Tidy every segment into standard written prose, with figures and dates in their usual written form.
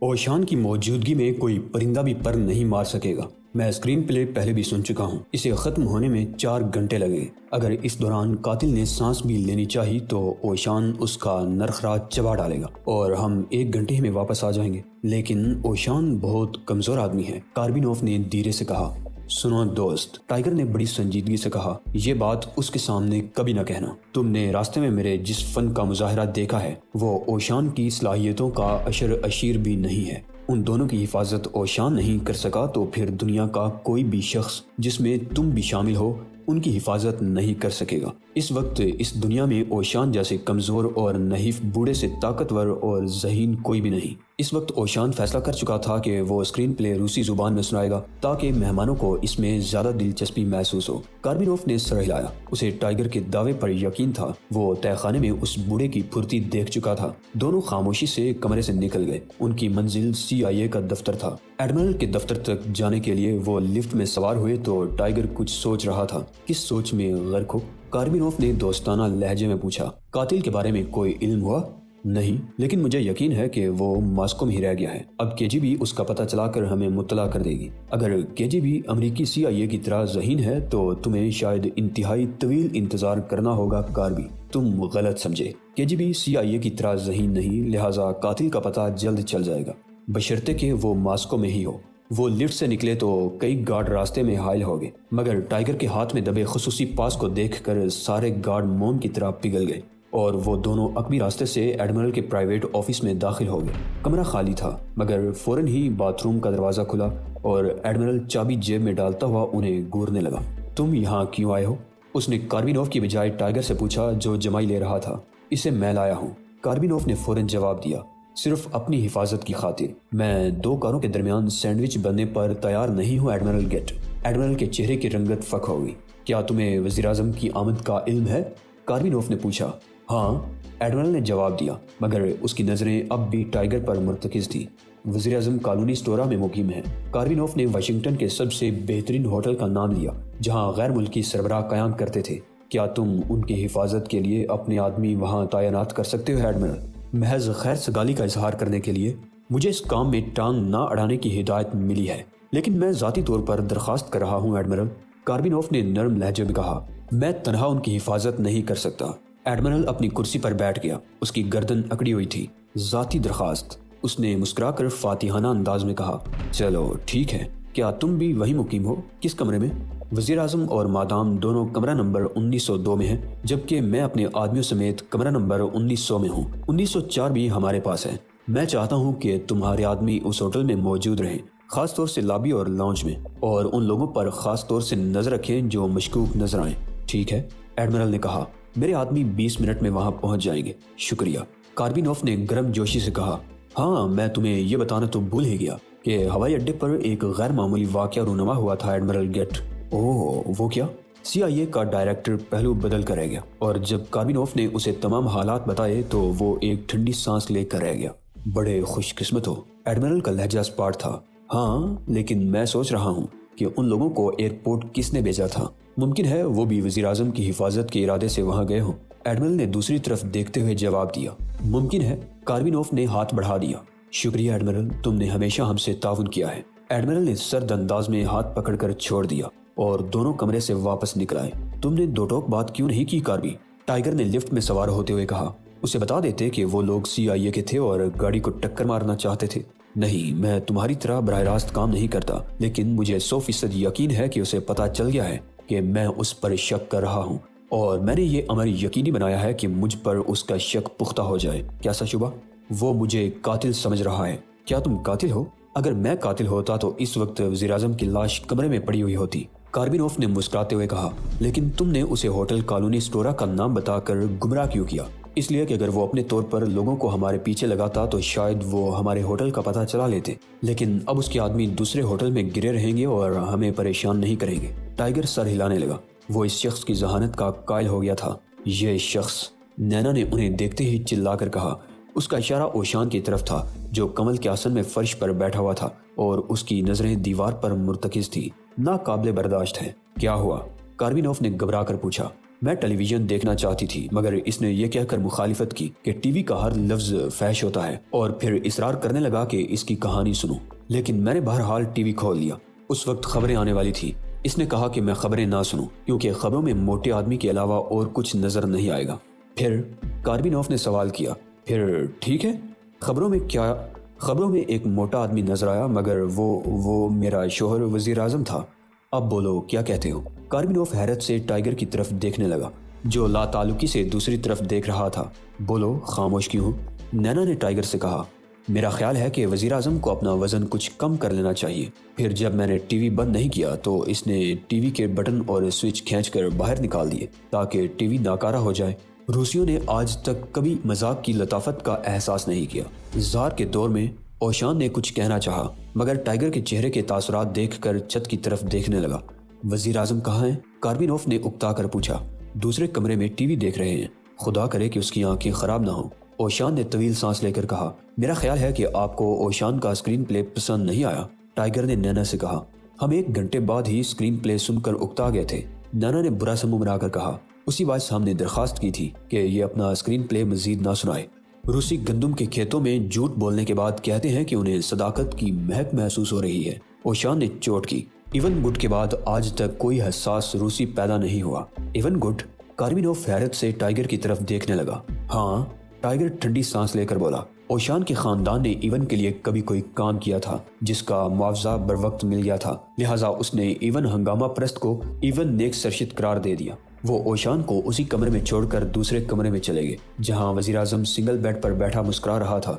اوشان کی موجودگی میں کوئی پرندہ بھی پر نہیں مار سکے گا۔ میں اسکرین پلے پہلے بھی سن چکا ہوں، اسے ختم ہونے میں 4 گھنٹے لگے۔ اگر اس دوران قاتل نے سانس بھی لینی چاہی تو اوشان اس کا نرخرا چبا ڈالے گا اور ہم 1 گھنٹے میں واپس آ جائیں گے۔ لیکن اوشان بہت کمزور آدمی ہے، کاربینوف نے دھیرے سے کہا۔ سنو دوست، ٹائیگر نے بڑی سنجیدگی سے کہا، یہ بات اس کے سامنے کبھی نہ کہنا۔ تم نے راستے میں میرے جس فن کا مظاہرہ دیکھا ہے وہ اوشان کی صلاحیتوں کا عشر اشیر بھی نہیں ہے۔ ان دونوں کی حفاظت اوشان نہیں کر سکا تو پھر دنیا کا کوئی بھی شخص جس میں تم بھی شامل ہو ان کی حفاظت نہیں کر سکے گا۔ اس وقت اس دنیا میں اوشان جیسے کمزور اور نحیف بوڑھے سے طاقتور اور ذہین کوئی بھی نہیں۔ اس وقت اوشان فیصلہ کر چکا تھا کہ وہ اسکرین پلے روسی زبان میں سنائے گا تاکہ مہمانوں کو اس میں زیادہ دلچسپی محسوس ہو۔ کاربینوف نے سر ہلایا، اسے ٹائیگر کے دعوے پر یقین تھا۔ وہ تہہ خانے میں اس بوڑھے کی پھرتی دیکھ چکا تھا۔ دونوں خاموشی سے کمرے سے نکل گئے۔ ان کی منزل CIA کا دفتر تھا۔ ایڈمرل کے دفتر تک جانے کے لیے وہ لفٹ میں سوار ہوئے تو ٹائیگر کچھ سوچ رہا تھا۔ کس سوچ میں غرق ہو؟ کاربینوف نے دوستانہ لہجے میں پوچھا۔ قاتل کے بارے میں کوئی علم ہوا؟ نہیں، لیکن مجھے یقین ہے کہ وہ ماسکو میں ہی رہ گیا ہے۔ اب KGB اس کا پتہ چلا کر ہمیں مطلع کر دے گی۔ اگر KGB امریکی CIA کی طرح ذہین ہے تو تمہیں شاید انتہائی طویل انتظار کرنا ہوگا کاربی۔ تم غلط سمجھے، KGB CIA کی طرح ذہین نہیں، لہٰذا قاتل کا پتہ جلد چل جائے گا، بشرطے کہ وہ ماسکو میں ہی ہو۔ وہ لفٹ سے نکلے تو کئی گارڈ راستے میں حائل ہو گئے، مگر ٹائیگر کے ہاتھ میں دبے خصوصی پاس کو دیکھ کر سارے گارڈ موم کی طرح پگھل گئے اور وہ دونوں عقبی راستے سے ایڈمرل کے پرائیویٹ آفس میں داخل ہو گئے۔ کمرہ خالی تھا، مگر فوراً ہی باتھ روم کا دروازہ کھلا اور ایڈمرل چابی جیب میں ڈالتا ہوا انہیں گورنے لگا۔ تم یہاں کیوں آئے ہو؟ اس نے کاربینوف کی بجائے ٹائیگر سے پوچھا جو جمائی لے رہا تھا۔ اسے میں لایا ہوں، کاربینوف نے فوراً جواب دیا، صرف اپنی حفاظت کی خاطر۔ میں 2 کاروں کے درمیان سینڈوچ بننے پر تیار نہیں ہوں ایڈمرل گیٹ۔ ایڈمرل کے چہرے کی رنگت فک ہو گئی۔ کیا تمہیں وزیراعظم کی آمد کا علم ہے؟ کاربینوف نے پوچھا۔ ہاں، ایڈمرل نے جواب دیا، مگر اس کی نظریں اب بھی ٹائیگر پر مرتکز تھیں۔ وزیراعظم کالونی سٹورا میں مقیم ہے۔ کاربینوف نے واشنگٹن کے سب سے بہترین ہوٹل کا نام لیا جہاں غیر ملکی سربراہ قیام کرتے تھے۔ کیا تم ان کی حفاظت کے لیے اپنے آدمی وہاں تعینات کر سکتے ہو ایڈمرل؟ محض خیر سگالی کا اظہار کرنے کے لیے مجھے اس کام میں ٹانگ نہ اڑانے کی ہدایت ملی ہے، لیکن میں ذاتی طور پر درخواست کر رہا ہوں ایڈمرل، کاربینوف نے نرم لہجے میں کہا۔ میں تنہا ان کی حفاظت نہیں کر سکتا۔ ایڈمرل اپنی کرسی پر بیٹھ گیا، اس کی گردن اکڑی ہوئی تھی۔ ذاتی درخواست، اس نے مسکرا کر فاتحانہ انداز میں کہا۔ چلو ٹھیک ہے، کیا تم بھی وہی مقیم ہو؟ کس کمرے میں؟ وزیر اعظم اور مادام دونوں کمرہ نمبر 1902 میں ہیں، جبکہ میں اپنے آدمیوں سمیت کمرہ نمبر 1900 میں ہوں۔ 1904 بھی ہمارے پاس ہے۔ میں چاہتا ہوں کہ تمہارے آدمی اس ہوٹل میں موجود رہیں، خاص طور سے لابی اور لاؤنج میں، اور ان لوگوں پر خاص طور سے نظر رکھیں جو مشکوک نظر آئیں۔ ٹھیک ہے، ایڈمرل نے کہا۔ میرے آدمی 20 منٹ میں وہاں پہنچ جائیں گے۔ شکریہ، کاربینوف نے گرم جوشی سے کہا۔ ہاں، میں تمہیں یہ بتانا تو بھول ہی گیا کہ ہوائی اڈے پر ایک غیر معمولی واقعہ رونما ہوا تھا ایڈمرل گیٹ۔ اوہ، وہ کیا؟ CIA کا ڈائریکٹر پہلو بدل کر رہ گیا، اور جب کاربینوف نے اسے تمام حالات بتائے تو وہ ایک ٹھنڈی سانس لے کر رہ گیا۔ بڑے خوش قسمت ہو، ایڈمرل کا لہجہ اسپاٹ تھا۔ ہاں، لیکن میں سوچ رہا ہوں کہ ان لوگوں کو ایئرپورٹ کس نے بھیجا تھا؟ ممکن ہے وہ بھی وزیر اعظم کی حفاظت کے ارادے سے وہاں گئے ہوں۔ ایڈمرل نے دوسری طرف دیکھتے ہوئے جواب دیا۔ ممکن ہے، کاربینوف نے ہاتھ بڑھا دیا۔ شکریہ ایڈمرل، تم نے ہمیشہ ہم سے تعاون کیا ہے۔ ایڈمرل نے سرد انداز میں ہاتھ پکڑ کر چھوڑ دیا اور دونوں کمرے سے واپس نکل آئے۔ تم نے 2 ٹوک بات کیوں نہیں کی کاربی؟ ٹائیگر نے لفٹ میں سوار ہوتے ہوئے کہا۔ اسے بتا دیتے کہ وہ لوگ CIA کے تھے اور گاڑی کو ٹکر مارنا چاہتے تھے۔ نہیں، میں تمہاری طرح براہ راست کام نہیں کرتا، لیکن مجھے 100% یقین ہے کہ اسے پتا چل گیا ہے کہ میں اس پر شک کر رہا ہوں، اور میں نے یہ امر یقینی بنایا ہے کہ مجھ پر اس کا شک پختہ ہو جائے۔ کیا شبہ؟ وہ مجھے قاتل سمجھ رہا ہے۔ کیا تم قاتل ہو؟ اگر میں قاتل ہوتا تو اس وقت وزیر اعظم کی لاش کمرے میں پڑی ہوئی ہوتی، کاربینوف نے مسکراتے ہوئے کہا۔ لیکن تم نے اسے ہوٹل کالونی سٹورا کا نام بتا کر گمراہ کیوں کیا؟ اس لیے کہ اگر وہ اپنے طور پر لوگوں کو ہمارے پیچھے لگاتا تو شاید وہ ہمارے ہوٹل کا پتہ چلا لیتے، لیکن اب اس کے آدمی دوسرے ہوٹل میں گرے رہیں گے اور ہمیں پریشان نہیں کریں گے۔ ٹائیگر سر ہلانے لگا، وہ اس شخص کی ذہانت کا قائل ہو گیا تھا۔ یہ شخص، نینا نے انہیں دیکھتے ہی چلا کر کہا۔ اس کا اشارہ اوشان کی طرف تھا جو کمل کے آسن میں فرش پر بیٹھا ہوا تھا اور اس کی نظریں دیوار پر مرتکز تھی۔ ناقابل برداشت ہے۔ کیا ہوا؟ کاربینوف نے گھبرا کر پوچھا۔ میں ٹیلی ویژن دیکھنا چاہتی تھی، مگر اس نے یہ کہہ کر مخالفت کی کہ ٹی وی کا ہر لفظ فحش ہوتا ہے، اور پھر اصرار کرنے لگا کہ اس کی کہانی سنوں۔ لیکن میں نے بہرحال ٹی وی کھول لیا۔ اس وقت خبریں آنے والی تھی۔ اس نے کہا کہ میں خبریں نہ سنوں کیونکہ خبروں میں موٹے آدمی کے علاوہ اور کچھ نظر نہیں آئے گا۔ پھر کاربینوف نے سوال کیا، پھر ٹھیک ہے، خبروں میں ایک موٹا آدمی نظر آیا، مگر وہ میرا شوہر وزیر اعظم تھا۔ اب بولو کیا کہتے ہو؟ کاربینوف حیرت سے ٹائیگر کی طرف دیکھنے لگا جو لا تعلقی سے دوسری طرف دیکھ رہا تھا۔ بولو خاموش کیوں ہو؟ نینا نے ٹائیگر سے کہا، میرا خیال ہے کہ وزیر اعظم کو اپنا وزن کچھ کم کر لینا چاہیے۔ پھر جب میں نے ٹی وی بند نہیں کیا تو اس نے ٹی وی کے بٹن اور سوئچ کھینچ کر باہر نکال دیے تاکہ ٹی وی ناکارہ ہو جائے۔ روسیوں نے آج تک کبھی مذاق کی لطافت کا احساس نہیں کیا۔ زار کے دور میں اوشان نے کچھ کہنا چاہا، مگر ٹائیگر کے چہرے کے تاثرات دیکھ کر چھت کی طرف دیکھنے لگا۔ وزیر اعظم کہاں ہیں؟ کاربینوف نے اکتا کر پوچھا۔ دوسرے کمرے میں ٹی وی دیکھ رہے ہیں، خدا کرے کہ اس کی آنکھیں خراب نہ ہوں۔ اوشان نے طویل سانس لے کر کہا، میرا خیال ہے کہ آپ کو اوشان کا اسکرین پلے پسند نہیں آیا۔ ٹائیگر نے نینا سے کہا، ہم 1 گھنٹے بعد ہی اسکرین پلے سن کر اکتا گئے تھے۔ نینا نے برا سا منہ بنا کر کہا، اسی وجہ سے ہم نے درخواست کی تھی کہ یہ اپنا اسکرین پلے مزید نہ سنائے۔ روسی گندم کے کھیتوں میں جھوٹ بولنے کے بعد کہتے ہیں کہ انہیں صداقت کی مہک محسوس ہو رہی ہے۔ اوشان نے چوٹ کی، ایون گڈ کے بعد آج تک کوئی حساس روسی پیدا نہیں ہوا۔ Even good? کاربینوف حیرت سے ٹائیگر کی طرف دیکھنے لگا۔ ہاں، ٹائیگر ٹھنڈی سانس لے کر بولا، اوشان کے خاندان نے ایون کے لیے کبھی کوئی کام کیا تھا جس کا معاوضہ بر وقت مل گیا تھا، لہٰذا اس نے ایون ہنگامہ پرست کو ایون نیک سرشت قرار دے دیا۔ وہ اوشان کو اسی کمرے میں چھوڑ کر دوسرے کمرے میں چلے گئے جہاں وزیر اعظم سنگل بیڈ پر بیٹھا مسکرا رہا تھا۔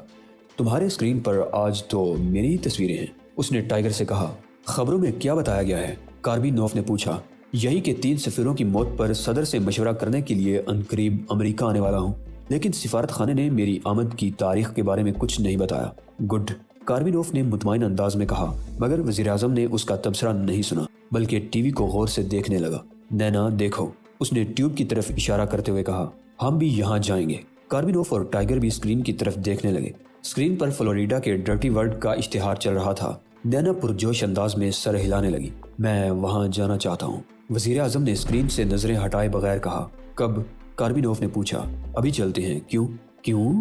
تمہارے اسکرین پر آج تو میری ہی تصویریں ہیں، اس نے ٹائیگر سے کہا۔ خبروں میں کیا بتایا گیا ہے؟ کاربینوف نے پوچھا۔ یہی کہ 3 سفیروں کی موت پر صدر سے مشورہ کرنے کے لیے عنقریب امریکہ آنے والا ہوں، لیکن سفارت خانے نے میری آمد کی تاریخ کے بارے میں کچھ نہیں بتایا۔ گڈ، کاربینوف نے مطمئن انداز میں کہا، مگر وزیر اعظم نے اس کا تبصرہ نہیں سنا بلکہ ٹی وی کو غور سے دیکھنے لگا۔ نینا دیکھو، اس نے ٹیوب کی طرف اشارہ کرتے ہوئے کہا، ہم بھی یہاں جائیں گے۔ کاربینوف اور ٹائیگر بھی اسکرین کی طرف دیکھنے لگے۔ اسکرین پر فلوریڈا کے ڈرٹی ورلڈ کا اشتہار چل رہا تھا۔ نینا پرجوش انداز میں سر ہلانے لگی، میں وہاں جانا چاہتا ہوں۔ وزیر اعظم نے اسکرین سے نظریں ہٹائے بغیر کہا، کب؟ کاربینوف نے پوچھا۔ ابھی چلتے ہیں۔ کیوں؟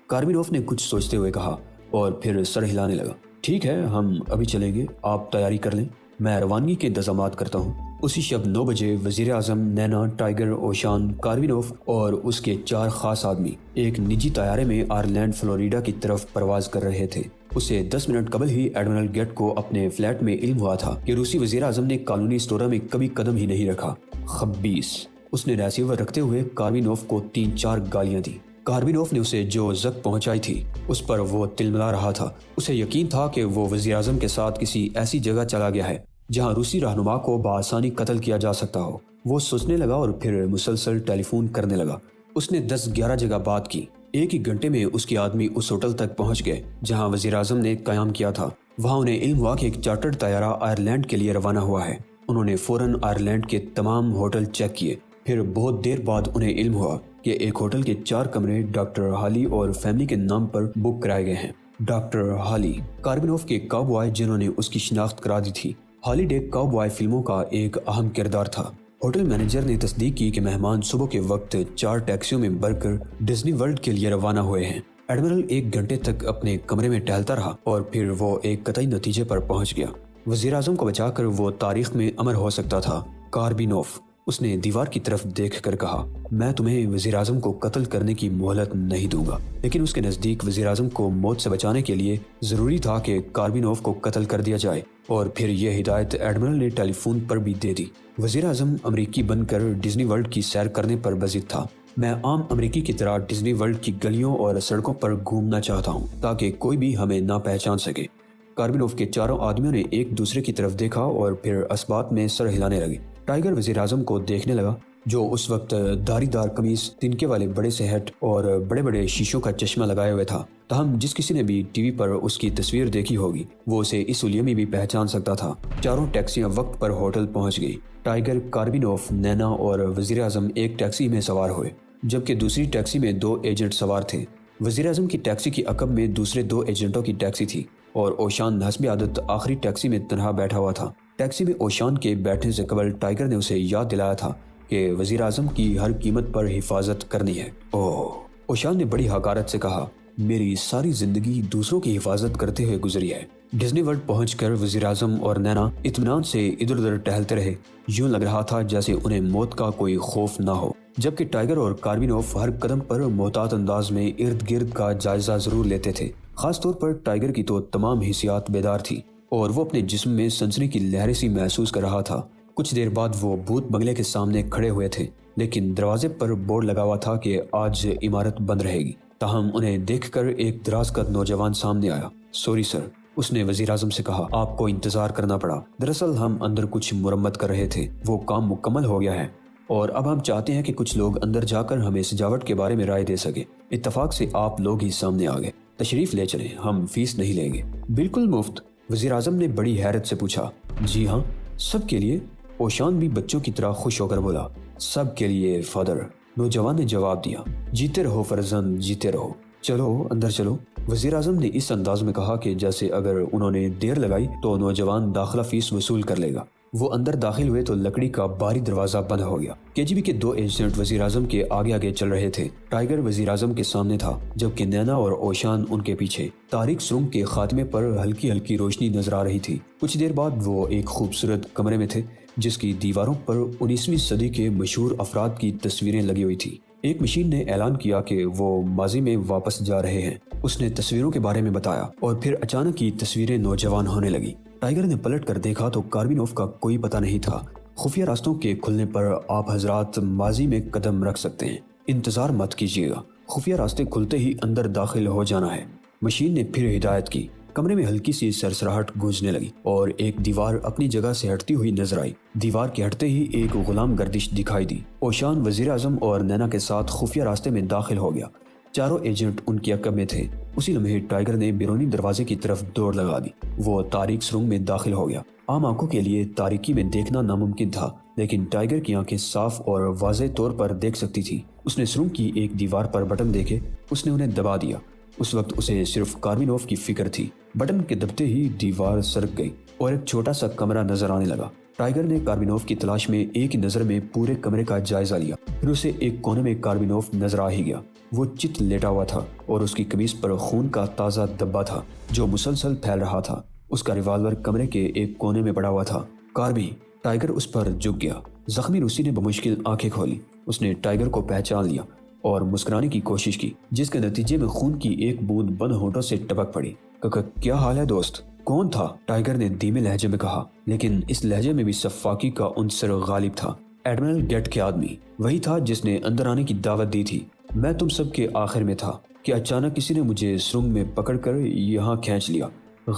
کاربینوف نے کچھ سوچتے ہوئے کہا اور پھر سر ہلانے لگا۔ ٹھیک ہے، ہم ابھی چلیں گے، آپ تیاری کر لیں، میں روانگی کے انتظامات کرتا ہوں۔ اسی شب 9 بجے وزیر اعظم، نینا، ٹائیگر، اوشان، کاربینوف اور اس کے 4 خاص آدمی ایک نجی طیارے میں آرلینڈ فلوریڈا کی طرف پرواز کر رہے تھے۔ اسے 10 منٹ قبل ہی ایڈمرل گیٹ کو اپنے فلیٹ میں علم ہوا تھا کہ روسی وزیر اعظم نے کالونی اسٹورا میں کبھی قدم ہی نہیں رکھا۔ خبیث! اس نے ریسیور رکھتے ہوئے کاربینوف کو 3-4 گالیاں دی۔ کاربینوف نے اسے جو زک پہنچائی تھی اس پر وہ تلملا رہا تھا۔ اسے یقین تھا کہ وہ وزیر اعظم کے ساتھ کسی ایسی جگہ چلا گیا ہے جہاں روسی رہنما کو بآسانی قتل کیا جا سکتا ہو۔ وہ سوچنے لگا اور پھر مسلسل ٹیلی فون کرنے لگا۔ اس نے 10-11 جگہ بات کی۔ 1 گھنٹے میں اس کے آدمی اس ہوٹل تک پہنچ گئے جہاں وزیر اعظم نے قیام کیا تھا۔ وہاں انہیں علم ہوا کہ ایک چارٹرڈ طیارہ آئرلینڈ کے لیے روانہ ہوا ہے۔ انہوں نے فوراً آئرلینڈ کے تمام ہوٹل چیک کیے۔ پھر بہت دیر بعد انہیں علم ہوا کہ ایک ہوٹل کے 4 کمرے ڈاکٹر ہالی اور فیملی کے نام پر بک کرائے گئے ہیں۔ ڈاکٹر ہالی کاربینوف کے کاؤبوائے جنہوں نے اس کی شناخت کرا دی تھی۔ ہالیڈے کاؤبوائے فلموں کا ایک اہم کردار تھا۔ ہوٹل مینیجر نے تصدیق کی کہ مہمان صبح کے وقت 4 ٹیکسیوں میں بھر کر ڈزنی ورلڈ کے لیے روانہ ہوئے ہیں۔ ایڈمرل 1 گھنٹے تک اپنے کمرے میں ٹہلتا رہا اور پھر وہ ایک قطعی نتیجے پر پہنچ گیا۔ وزیر اعظم کو بچا کر وہ تاریخ میں امر ہو سکتا تھا۔ کاربینوف، اس نے دیوار کی طرف دیکھ کر کہا، میں تمہیں وزیر اعظم کو قتل کرنے کی مہلت نہیں دوں گا، لیکن اس کے نزدیک وزیر اعظم کو موت سے بچانے کے لیے ضروری تھا کہ کاربینوف کو قتل کر دیا جائے، اور پھر یہ ہدایت ایڈمرل نے ٹیلی فون پر بھی دے دی۔ وزیر اعظم امریکی بن کر ڈزنی ورلڈ کی سیر کرنے پر بضد تھا۔ میں عام امریکی کی طرح ڈزنی ورلڈ کی گلیوں اور سڑکوں پر گھومنا چاہتا ہوں تاکہ کوئی بھی ہمیں نہ پہچان سکے۔ کاربینوف کے 4 آدمیوں نے ایک دوسرے کی طرف دیکھا اور پھر اسبات میں سر ہلانے لگے۔ ٹائیگر وزیر اعظم کو دیکھنے لگا جو اس وقت دھاری دار قمیص، تنکے والے بڑے سے ہیٹ اور بڑے بڑے شیشوں کا چشمہ لگائے ہوئے تھا۔ تاہم جس کسی نے بھی ٹی وی پر اس کی تصویر دیکھی ہوگی وہ اسے اس حلیے میں بھی پہچان سکتا تھا۔ 4 ٹیکسیاں وقت پر ہوٹل پہنچ گئی۔ ٹائیگر، کاربینوف، نینا اور وزیر اعظم ایک ٹیکسی میں سوار ہوئے جبکہ دوسری ٹیکسی میں 2 ایجنٹ سوار تھے۔ وزیر اعظم کی ٹیکسی کی عقب میں دوسرے 2 ایجنٹوں کی ٹیکسی تھی اور اوشان حسب عادت آخری ٹیکسی میں تنہا بیٹھا ہوا تھا۔ ٹیکسی میں اوشان کے بیٹھنے سے قبل ٹائیگر نے اسے یاد دلایا تھا کہ وزیر اعظم کی ہر قیمت پر حفاظت کرنی ہے۔ اوشان نے بڑی حقارت سے کہا، میری ساری زندگی دوسروں کی حفاظت کرتے ہوئے گزری ہے۔ ڈزنی ورلڈ پہنچ کر وزیر اعظم اور نینا اطمینان سے ادھر ادھر ٹہلتے رہے، یوں لگ رہا تھا جیسے انہیں موت کا کوئی خوف نہ ہو، جبکہ ٹائیگر اور کاربینوف ہر قدم پر محتاط انداز میں ارد گرد کا جائزہ ضرور لیتے تھے۔ خاص طور پر ٹائیگر کی تو تمام حسیات بیدار تھی اور وہ اپنے جسم میں سنسنی کی لہریں سی محسوس کر رہا تھا۔ کچھ دیر بعد وہ بھوت بنگلے کے سامنے کھڑے ہوئے تھے، لیکن دروازے پر بورڈ لگا ہوا تھا کہ آج عمارت بند رہے گی۔ تاہم انہیں دیکھ کر ایک دراز قد نوجوان سامنے آیا۔ سوری سر، اس نے وزیر اعظم سے کہا، آپ کو انتظار کرنا پڑا۔ دراصل ہم اندر کچھ مرمت کر رہے تھے، وہ کام مکمل ہو گیا ہے اور اب ہم چاہتے ہیں کہ کچھ لوگ اندر جا کر ہمیں سجاوٹ کے بارے میں رائے دے سکے۔ اتفاق سے آپ لوگ ہی سامنے آ گئے، تشریف لے چلیں، ہم فیس نہیں لیں گے۔ بالکل مفت؟ وزیر اعظم نے بڑی حیرت سے پوچھا۔ جی ہاں، سب کے لیے۔ اوشان بھی بچوں کی طرح خوش ہو کر بولا، سب کے لیے فادر۔ نوجوان نے جواب دیا، جیتے رہو فرزند، جیتے رہو، چلو اندر چلو۔ وزیر اعظم نے اس انداز میں کہا کہ جیسے اگر انہوں نے دیر لگائی تو نوجوان داخلہ فیس وصول کر لے گا۔ وہ اندر داخل ہوئے تو لکڑی کا بھاری دروازہ بند ہو گیا۔ KGB کے 2 ایجنٹ وزیر اعظم کے آگے آگے چل رہے تھے۔ ٹائیگر وزیر اعظم کے سامنے تھا، جبکہ نینا اور اوشان ان کے پیچھے۔ تاریک سرنگ کے خاتمے پر ہلکی ہلکی روشنی نظر آ رہی تھی۔ کچھ دیر بعد وہ ایک خوبصورت کمرے میں تھے جس کی دیواروں پر 19ویں صدی کے مشہور افراد کی تصویریں لگی ہوئی تھی۔ ایک مشین نے اعلان کیا کہ وہ ماضی میں واپس جا رہے ہیں۔ اس نے تصویروں کے بارے میں بتایا اور پھر اچانک ہی تصویریں نوجوان ہونے لگی۔ ٹائیگر نے پلٹ کر دیکھا تو کاربینوف کا کوئی پتہ نہیں تھا۔ خفیہ راستوں کے کھلنے پر آپ حضرات ماضی میں قدم رکھ سکتے ہیں، انتظار مت کیجیے گا، خفیہ راستے کھلتے ہی اندر داخل ہو جانا ہے۔ مشین نے پھر ہدایت کی۔ کمرے میں ہلکی سی سرسراہٹ گونجنے لگی اور ایک دیوار اپنی جگہ سے ہٹتی ہوئی نظر آئی۔ دیوار کے ہٹتے ہی ایک غلام گردش دکھائی دی۔ اوشان وزیر اعظم اور نینا کے ساتھ خفیہ راستے میں داخل ہو گیا۔ چاروں ایجنٹ ان کی عقب میں تھے۔ اسی لمحے ٹائیگر نے بیرونی دروازے کی طرف دوڑ لگا دی۔ وہ تاریک سرنگ میں داخل ہو گیا۔ عام آنکھوں کے لیے تاریکی میں دیکھنا ناممکن تھا، لیکن ٹائیگر کی آنکھیں صاف اور واضح طور پر دیکھ سکتی تھی۔ اس نے سرنگ کی ایک دیوار پر بٹن دیکھے، اس نے انہیں دبا دیا۔ اس وقت اسے صرف کاربینوف کی فکر تھی۔ بٹن کے دبتے ہی دیوار سرک گئی اور ایک چھوٹا سا کمرہ نظر آنے لگا۔ ٹائیگر نے کاربینوف کی تلاش میں ایک ہی نظر میں پورے کمرے کا جائزہ لیا۔ پھر اسے ایک کونے میں کاربینوف نظر آ ہی گیا۔ وہ چت لیٹا ہوا تھا اور اس کی قمیص پر خون کا تازہ دھبا تھا جو مسلسل پھیل رہا تھا۔ اس کا ریوالور کمرے کے ایک کونے میں پڑا ہوا تھا۔ کاربی! ٹائیگر اس پر جھک گیا۔ زخمی روسی نے بمشکل آنکھیں کھولی۔ اس نے ٹائیگر کو پہچان لیا اور مسکرانے کی کوشش کی، جس کے نتیجے میں خون کی ایک بوند بند ہونٹوں سے ٹپک پڑی۔ کیا حال ہے دوست؟ کون تھا؟ ٹائیگر نے دھیمے لہجے میں کہا، لیکن اس لہجے میں بھی سفاکی کا عنصر غالب تھا۔ ایڈمرل گیٹ کے آدمی، وہی تھا جس نے اندر آنے کی دعوت دی تھی۔ میں تم سب کے آخر میں تھا کہ اچانک کسی نے مجھے سرنگ میں پکڑ کر یہاں کھینچ لیا۔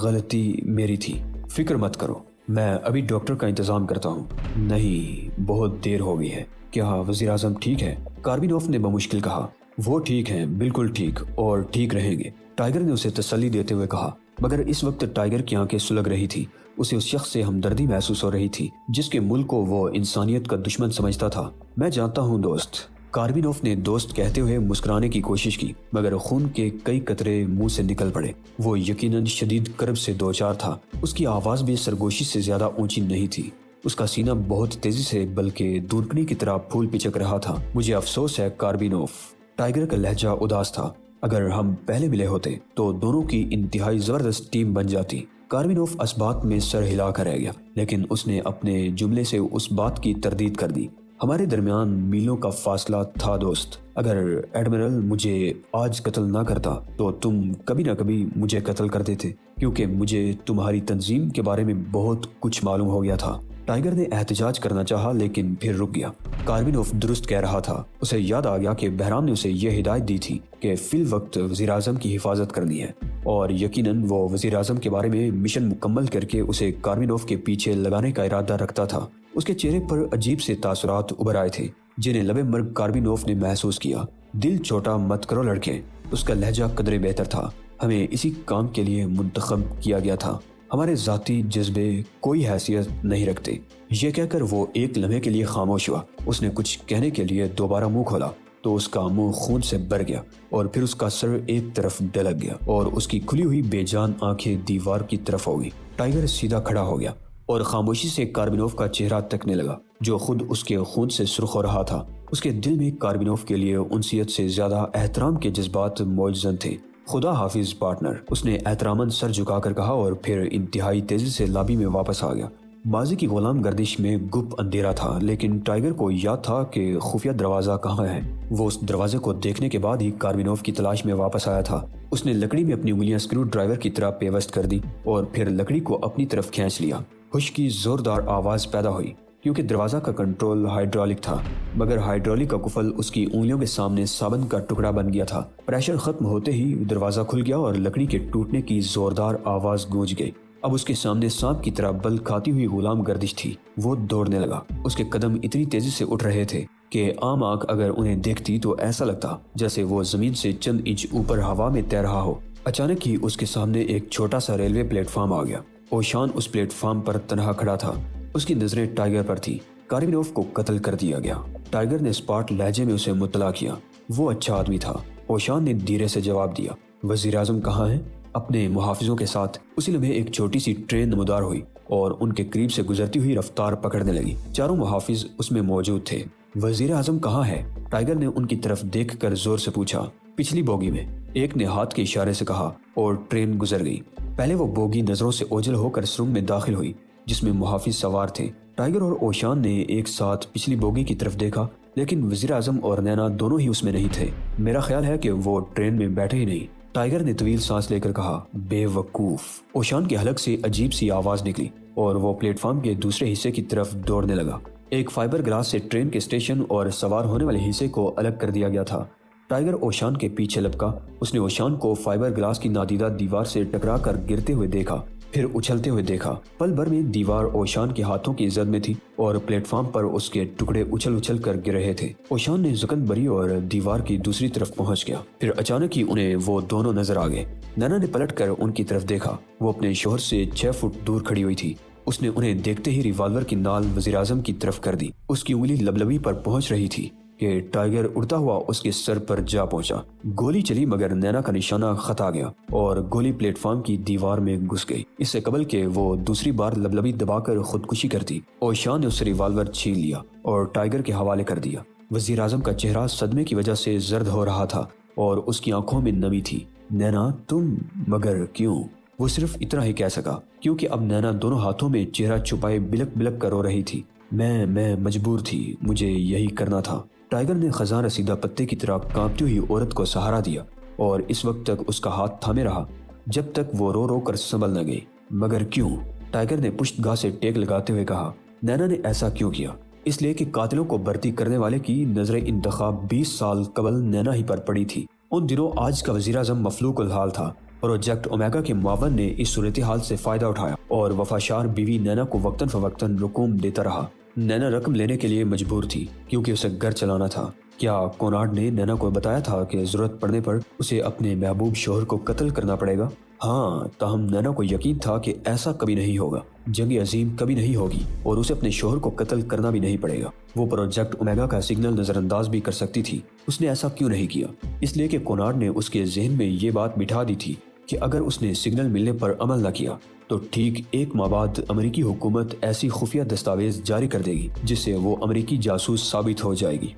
غلطی میری تھی، فکر مت کرو، میں ابھی ڈاکٹر کا انتظام کرتا ہوں۔ نہیں، بہت دیر ہو گئی ہے۔ کیا وزیر اعظم ٹھیک ہے؟ کاربینوف نے بمشکل کہا۔ وہ ٹھیک ہیں، بالکل ٹھیک، اور ٹھیک رہیں گے، ٹائیگر نے اسے تسلی دیتے ہوئے کہا۔ مگر اس وقت ٹائیگر کی آنکھیں سلگ رہی تھی۔ اسے اس شخص سے ہمدردی محسوس ہو رہی تھی جس کے ملک کو وہ انسانیت کا دشمن سمجھتا تھا۔ میں جانتا ہوں دوست، کاربینوف نے دوست کہتے ہوئے مسکرانے کی کوشش کی، مگر خون کے کئی قطرے منہ سے نکل پڑے۔ وہ یقیناً شدید کرب سے دوچار تھا۔ اس کی آواز بھی سرگوشی سے زیادہ اونچی نہیں تھی۔ اس کا سینہ بہت تیزی سے بلکہ دورکنی کی طرح پھول پچک رہا تھا۔ مجھے افسوس ہے کاربینوف، ٹائیگر کا لہجہ اداس تھا۔ اگر ہم پہلے ملے ہوتے تو دونوں کی انتہائی زبردست ٹیم بن جاتی۔ کاربینوف اس بات میں سر ہلا کر رہ گیا، لیکن اس نے اپنے جملے سے اس بات کی تردید کر دی۔ ہمارے درمیان میلوں کا فاصلہ تھا دوست۔ اگر ایڈمرل مجھے آج قتل نہ کرتا تو تم کبھی نہ کبھی مجھے قتل کر دیتے، کیونکہ مجھے تمہاری تنظیم کے بارے میں بہت کچھ معلوم ہو گیا تھا۔ ٹائیگر نے احتجاج کرنا چاہا لیکن پھر رک گیا۔ کاربینوف درست کہہ رہا تھا۔ اسے یاد آ گیا کہ بہرام نے اسے یہ ہدایت دی تھی کہ فی الوقت وزیر اعظم کی حفاظت کرنی ہے، اور یقیناً وہ وزیر اعظم کے بارے میں مشن مکمل کر کے اسے کاربینوف کے پیچھے لگانے کا ارادہ رکھتا تھا۔ اس کے چہرے پر عجیب سے تاثرات ابھر آئے تھے جنہیں لبے مرگ کاربینوف نے محسوس کیا۔ دل چھوٹا مت کرو لڑکے، اس کا لہجہ قدرے بہتر تھا۔ ہمیں اسی کام کے لیے منتخب کیا گیا تھا۔ ہمارے ذاتی جذبے کوئی حیثیت نہیں رکھتے۔ یہ کہہ کر وہ ایک لمحے کے لیے خاموش ہوا۔ اس نے کچھ کہنے کے لیے دوبارہ منہ کھولا تو اس کا منہ خون سے بھر گیا اور پھر اس کا سر ایک طرف ڈلک گیا اور اس کی کھلی ہوئی بے جان آنکھیں دیوار کی طرف ہو گئی۔ ٹائیگر سیدھا کھڑا ہو گیا اور خاموشی سے کاربینوف کا چہرہ تکنے لگا۔ جو خود اس کے خون سے سرخ ہو رہا تھا۔ اس کے دل میں کاربینوف کے لیے انسیت سے زیادہ احترام کے جذبات موجزن تھے۔ خدا حافظ پارٹنر، اس نے احتراماً سر جھکا کر کہا اور پھر انتہائی تیزی سے لابی میں واپس آ گیا۔ ماضی کی غلام گردش میں گپ اندھیرا تھا، لیکن ٹائیگر کو یاد تھا کہ خفیہ دروازہ کہاں ہے۔ وہ اس دروازے کو دیکھنے کے بعد ہی کاربینوف کی تلاش میں واپس آیا تھا۔ اس نے لکڑی میں اپنی انگلیاں اسکرو ڈرائیور کی طرح پیوست کر دی اور پھر لکڑی کو اپنی طرف کھینچ لیا۔ ہوش کی زوردار آواز پیدا ہوئی کیونکہ دروازہ کا کنٹرول ہائیڈرولک تھا، مگر ہائیڈرولک کا قفل اس کی انگلیوں کے سامنے صابن کا ٹکڑا بن گیا تھا۔ پریشر ختم ہوتے ہی دروازہ کھل گیا اور لکڑی کے ٹوٹنے کی زوردار آواز گونج گئی۔ اب اس کے سامنے سانپ کی طرح بل کھاتی ہوئی غلام گردش تھی۔ وہ دوڑنے لگا۔ اس کے قدم اتنی تیزی سے اٹھ رہے تھے کہ عام آنکھ اگر انہیں دیکھتی تو ایسا لگتا جیسے وہ زمین سے چند انچ اوپر ہوا میں تیر رہا ہو۔ اچانک ہی اس کے سامنے ایک چھوٹا سا ریلوے پلیٹ فارم آ گیا۔ اوشان اس پلیٹ فارم پر تنہا کھڑا تھا۔ اس کی نظریں ٹائیگر پر تھی۔ کاربینوف کو قتل کر دیا گیا۔ ٹائیگر نے اسپاٹ لہجے میں اسے مطلع کیا۔ وہ اچھا آدمی تھا۔ اوشان نے دھیرے سے جواب دیا۔ وزیر اعظم کہاں ہے؟ اپنے محافظوں کے ساتھ۔ اسی لمحے ایک چھوٹی سی ٹرین نمودار ہوئی اور ان کے قریب سے گزرتی ہوئی رفتار پکڑنے لگی۔ چاروں محافظ اس میں موجود تھے۔ وزیر اعظم کہاں ہے؟ ٹائیگر نے ان کی طرف دیکھ کر زور سے پوچھا۔ پچھلی بوگی میں، ایک نے ہاتھ کے اشارے سے کہا اور ٹرین گزر گئی۔ پہلے وہ بوگی نظروں سے اوجھل ہو کر سرنگ میں داخل ہوئی جس میں محافظ سوار تھے۔ ٹائیگر اور اوشان نے ایک ساتھ پچھلی بوگی کی طرف دیکھا، لیکن وزیر اعظم اور نینا دونوں ہی اس میں نہیں تھے۔ میرا خیال ہے کہ وہ ٹرین میں بیٹھے ہی نہیں، ٹائیگر نے طویل سانس لے کر کہا۔ بے وقوف! اوشان کے حلق سے عجیب سی آواز نکلی اور وہ پلیٹ فارم کے دوسرے حصے کی طرف دوڑنے لگا۔ ایک فائبر گلاس سے ٹرین کے اسٹیشن اور سوار ہونے والے حصے کو الگ کر دیا گیا تھا۔ ٹائیگر اوشان کے پیچھے لپکا۔ اس نے اوشان کو فائبر گلاس کی نادیدہ دیوار سے ٹکرا کر گرتے ہوئے دیکھا، پھر اچھلتے ہوئے دیکھا۔ پل بھر میں دیوار اوشان کے ہاتھوں کی زد میں تھی اور پلیٹ فارم پر اس کے ٹکڑے اچھل اچھل کر گر رہے تھے۔ اوشان نے زکن بری اور دیوار کی دوسری طرف پہنچ گیا۔ پھر اچانک ہی انہیں وہ دونوں نظر آ گئے۔ نینا نے پلٹ کر ان کی طرف دیکھا۔ وہ اپنے شوہر سے 6 فٹ دور کھڑی ہوئی تھی۔ اس نے انہیں دیکھتے ہی ریوالور کی نال وزیر اعظم کی طرف کر دی۔ اس کی انگلی لبلبی پر پہنچ رہی تھی کہ ٹائیگر اڑتا ہوا اس کے سر پر جا پہنچا۔ گولی چلی مگر نینا کا نشانہ خطا گیا اور گولی پلیٹ فارم کی دیوار میں گھس گئی۔ اس سے قبل کہ وہ دوسری بار لبلبی دبا کر خودکشی کرتی، اوشان نے اس ریوالور چھین لیا اور ٹائیگر کے حوالے کر دیا۔ وزیر اعظم کا چہرہ صدمے کی وجہ سے زرد ہو رہا تھا اور اس کی آنکھوں میں نمی تھی۔ نینا تم؟ مگر کیوں؟ وہ صرف اتنا ہی کہہ سکا کیونکہ اب نینا دونوں ہاتھوں میں چہرہ چھپائے بلک بلک کر رو رہی تھی۔ میں مجبور تھی، مجھے یہی کرنا تھا۔ ٹائیگر نے خزاں رسیدہ پتے کی طرح کانپتی ہوئی عورت کو سہارا دیا اور اس وقت تک اس کا ہاتھ تھامے رہا جب تک وہ رو رو کر سنبھل نہ گئی۔ مگر کیوں؟ ٹائیگر نے پشت گاہ سے ٹیک لگاتے ہوئے کہا۔ نینا نے ایسا کیوں کیا؟ اس لیے کہ قاتلوں کو بھرتی کرنے والے کی نظر انتخاب 20 سال قبل نینا ہی پر پڑی تھی۔ ان دنوں آج کا وزیر اعظم مفلوق الحال تھا۔ پروجیکٹ اومیگا کے معاون نے اس صورتحال سے فائدہ اٹھایا اور وفاشار بیوی نینا کو وقتاً فوقتاً رقوم دیتا رہا۔ نینا رقم لینے کے لیے مجبور تھی کیونکہ اسے گھر چلانا تھا۔ کیا کونارڈ نے نینا کو بتایا تھا کہ ضرورت پڑنے پر اسے اپنے محبوب شوہر کو قتل کرنا پڑے گا؟ ہاں، تاہم نینا کو یقین تھا کہ ایسا کبھی نہیں ہوگا، جنگ عظیم کبھی نہیں ہوگی اور اسے اپنے شوہر کو قتل کرنا بھی نہیں پڑے گا۔ وہ پروجیکٹ اومیگا کا سگنل نظر انداز بھی کر سکتی تھی۔ اس نے ایسا کیوں نہیں کیا؟ اس لیے کہ کونارڈ نے اس کے ذہن میں یہ بات بٹھا دی تھی کہ اگر اس نے سگنل ملنے پر عمل نہ کیا تو ٹھیک 1 ماہ بعد امریکی حکومت ایسی خفیہ دستاویز جاری کر دے گی جس سے وہ امریکی جاسوس ثابت ہو جائے گی۔